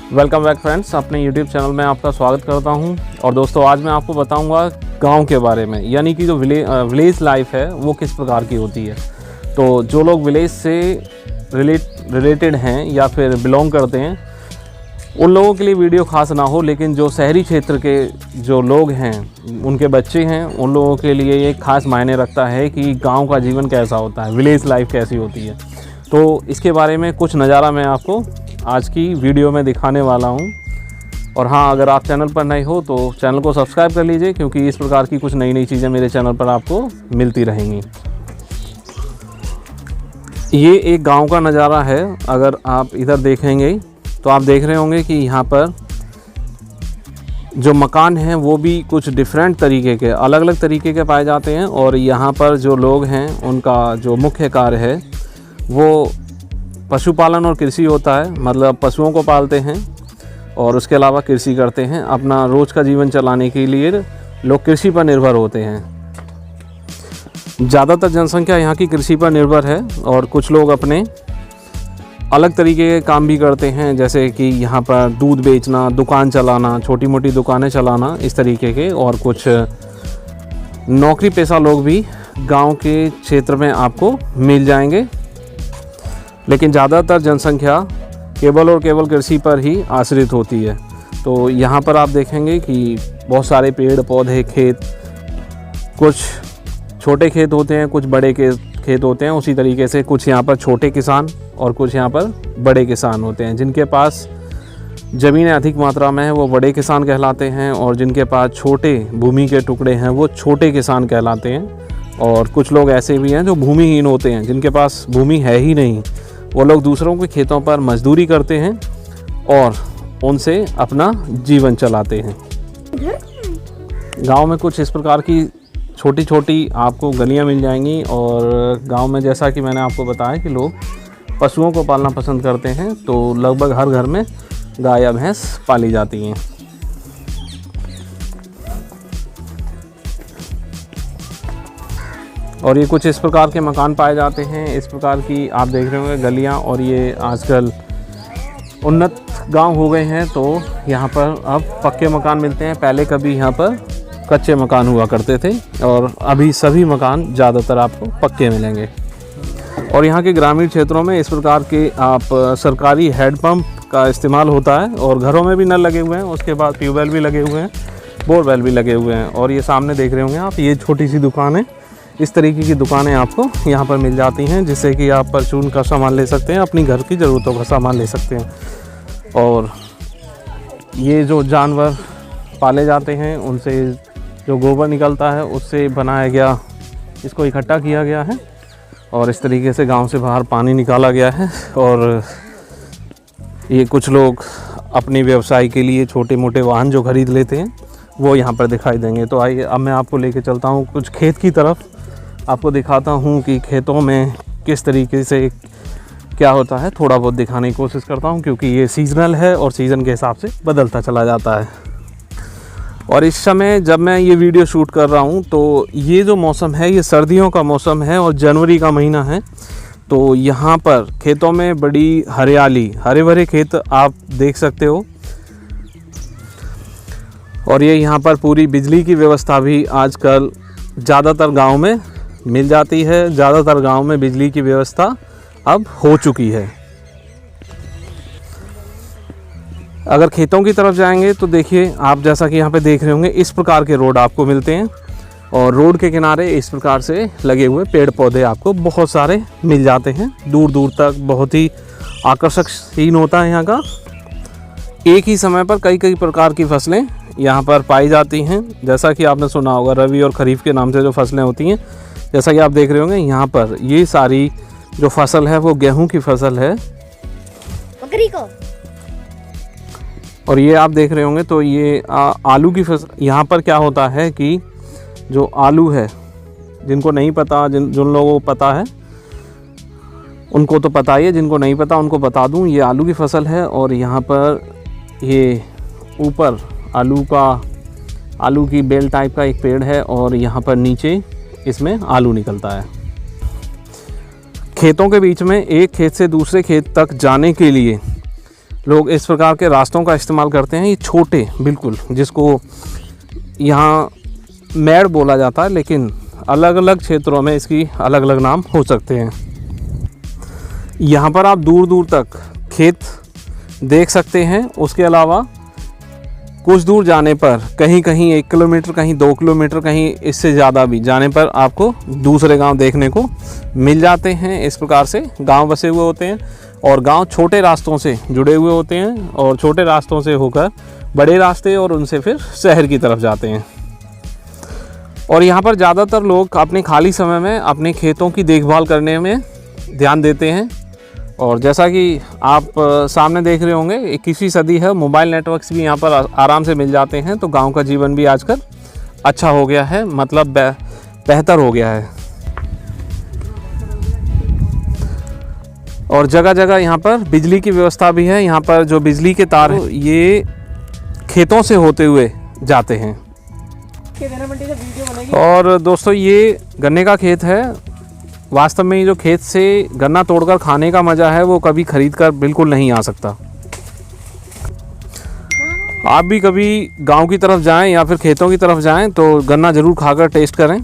Welcome back friends, अपने YouTube channel में आपका स्वागत करता हूं। और दोस्तों, आज मैं आपको बताऊंगा गांव के बारे में, यानी कि जो विलेज लाइफ है वो किस प्रकार की होती है। तो जो लोग विलेज से रिलेटेड हैं या फिर बिलोंग करते हैं, उन लोगों के लिए वीडियो खास ना हो, लेकिन जो शहरी क्षेत्र के जो लोग हैं, उनके बच्चे हैं, उन लोगों के लिए ये खास मायने रखता है कि गाँव का जीवन कैसा होता है, विलेज लाइफ कैसी होती है। तो इसके बारे में कुछ नज़ारा मैं आपको आज की वीडियो में दिखाने वाला हूं। और हाँ, अगर आप चैनल पर नए हो तो चैनल को सब्सक्राइब कर लीजिए, क्योंकि इस प्रकार की कुछ नई नई चीज़ें मेरे चैनल पर आपको मिलती रहेंगी। ये एक गांव का नज़ारा है। अगर आप इधर देखेंगे तो आप देख रहे होंगे कि यहाँ पर जो मकान हैं वो भी कुछ डिफरेंट तरीके के, अलग अलग तरीके के पाए जाते हैं। और यहाँ पर जो लोग हैं उनका जो मुख्य कार्य है वो पशुपालन और कृषि होता है। मतलब पशुओं को पालते हैं और उसके अलावा कृषि करते हैं। अपना रोज़ का जीवन चलाने के लिए लोग कृषि पर निर्भर होते हैं। ज़्यादातर जनसंख्या यहाँ की कृषि पर निर्भर है, और कुछ लोग अपने अलग तरीके के काम भी करते हैं, जैसे कि यहाँ पर दूध बेचना, दुकान चलाना, छोटी मोटी दुकानें चलाना, इस तरीके के। और कुछ नौकरी पेशा लोग भी गांव के क्षेत्र में आपको मिल जाएंगे, लेकिन ज़्यादातर जनसंख्या केवल और केवल कृषि पर ही आश्रित होती है। तो यहाँ पर आप देखेंगे कि बहुत सारे पेड़ पौधे, खेत, कुछ छोटे खेत होते हैं, कुछ बड़े के खेत होते हैं। उसी तरीके से कुछ यहाँ पर छोटे किसान और कुछ यहाँ पर बड़े किसान होते हैं। जिनके पास ज़मीनें अधिक मात्रा में हैं वो बड़े किसान कहलाते हैं, और जिनके पास छोटे भूमि के टुकड़े हैं वो छोटे किसान कहलाते हैं। और कुछ लोग ऐसे भी हैं जो भूमिहीन होते हैं, जिनके पास भूमि है ही नहीं। वो लोग दूसरों के खेतों पर मजदूरी करते हैं और उनसे अपना जीवन चलाते हैं। गांव में कुछ इस प्रकार की छोटी छोटी आपको गलियां मिल जाएंगी। और गांव में, जैसा कि मैंने आपको बताया, कि लोग पशुओं को पालना पसंद करते हैं, तो लगभग हर घर में गाय या भैंस पाली जाती हैं। और ये कुछ इस प्रकार के मकान पाए जाते हैं। इस प्रकार की आप देख रहे होंगे गलियां। और ये आजकल उन्नत गांव हो गए हैं, तो यहाँ पर अब पक्के मकान मिलते हैं। पहले कभी यहाँ पर कच्चे मकान हुआ करते थे, और अभी सभी मकान ज़्यादातर आपको पक्के मिलेंगे। और यहाँ के ग्रामीण क्षेत्रों में इस प्रकार के आप सरकारी हैंडपम्प का इस्तेमाल होता है, और घरों में भी नल लगे हुए हैं। उसके बाद ट्यूबवेल भी लगे हुए हैं, बोरवेल भी लगे हुए हैं। और ये सामने देख रहे होंगे आप, ये छोटी सी दुकान है। इस तरीके की दुकानें आपको यहाँ पर मिल जाती हैं, जिससे कि आप परचून का सामान ले सकते हैं, अपनी घर की ज़रूरतों का सामान ले सकते हैं। और ये जो जानवर पाले जाते हैं, उनसे जो गोबर निकलता है उससे बनाया गया, इसको इकट्ठा किया गया है, और इस तरीके से गांव से बाहर पानी निकाला गया है। और ये कुछ लोग अपने व्यवसाय के लिए छोटे मोटे वाहन जो खरीद लेते हैं वो यहाँ पर दिखाई देंगे। तो आइए, अब मैं आपको लेके चलता हूँ कुछ खेत की तरफ, आपको दिखाता हूँ कि खेतों में किस तरीके से क्या होता है। थोड़ा बहुत दिखाने की कोशिश करता हूँ, क्योंकि ये सीज़नल है और सीज़न के हिसाब से बदलता चला जाता है। और इस समय जब मैं ये वीडियो शूट कर रहा हूँ, तो ये जो मौसम है ये सर्दियों का मौसम है और जनवरी का महीना है। तो यहाँ पर खेतों में बड़ी हरियाली, हरे भरे खेत आप देख सकते हो। और ये यहाँ पर पूरी बिजली की व्यवस्था भी आजकल ज़्यादातर गांव में मिल जाती है। ज़्यादातर गांव में बिजली की व्यवस्था अब हो चुकी है। अगर खेतों की तरफ जाएंगे तो देखिए, आप जैसा कि यहाँ पे देख रहे होंगे, इस प्रकार के रोड आपको मिलते हैं। और रोड के किनारे इस प्रकार से लगे हुए पेड़ पौधे आपको बहुत सारे मिल जाते हैं, दूर दूर तक। बहुत ही आकर्षक सीन होता है यहाँ का। एक ही समय पर कई कई प्रकार की फसलें यहाँ पर पाई जाती हैं। जैसा कि आपने सुना होगा, रबी और खरीफ के नाम से जो फसलें होती हैं, जैसा कि आप देख रहे होंगे यहाँ पर ये सारी जो फसल है वो गेहूं की फसल है। बकरी को। और ये आप देख रहे होंगे तो ये आलू की फसल। यहाँ पर क्या होता है कि जो आलू है, जिनको नहीं पता, जिन लोगों को पता है उनको तो पता ही है, जिनको नहीं पता उनको बता दूं, ये आलू की फसल है। और यहाँ पर ये ऊपर आलू की बेल टाइप का एक पेड़ है, और यहाँ पर नीचे इसमें आलू निकलता है। खेतों के बीच में एक खेत से दूसरे खेत तक जाने के लिए लोग इस प्रकार के रास्तों का इस्तेमाल करते हैं। ये छोटे बिल्कुल, जिसको यहाँ मेड़ बोला जाता है, लेकिन अलग अलग क्षेत्रों में इसकी अलग अलग नाम हो सकते हैं। यहाँ पर आप दूर दूर तक खेत देख सकते हैं। उसके अलावा कुछ दूर जाने पर कहीं कहीं 1 किलोमीटर, कहीं 2 किलोमीटर, कहीं इससे ज़्यादा भी जाने पर आपको दूसरे गांव देखने को मिल जाते हैं। इस प्रकार से गांव बसे हुए होते हैं और गांव छोटे रास्तों से जुड़े हुए होते हैं और छोटे रास्तों से होकर बड़े रास्ते और उनसे फिर शहर की तरफ जाते हैं। और यहाँ पर ज़्यादातर लोग अपने खाली समय में अपने खेतों की देखभाल करने में ध्यान देते हैं। और जैसा कि आप सामने देख रहे होंगे, 21वीं सदी है, मोबाइल नेटवर्क्स भी यहाँ पर आराम से मिल जाते हैं। तो गांव का जीवन भी आजकल अच्छा हो गया है, मतलब बेहतर हो गया है। और जगह जगह यहाँ पर बिजली की व्यवस्था भी है। यहाँ पर जो बिजली के तार हैं ये खेतों से होते हुए जाते हैं। और दोस्तों, ये गन्ने का खेत है। वास्तव में ये जो खेत से गन्ना तोड़कर खाने का मज़ा है वो कभी खरीद कर बिल्कुल नहीं आ सकता। आप भी कभी गांव की तरफ जाएं या फिर खेतों की तरफ जाएं तो गन्ना ज़रूर खाकर टेस्ट करें।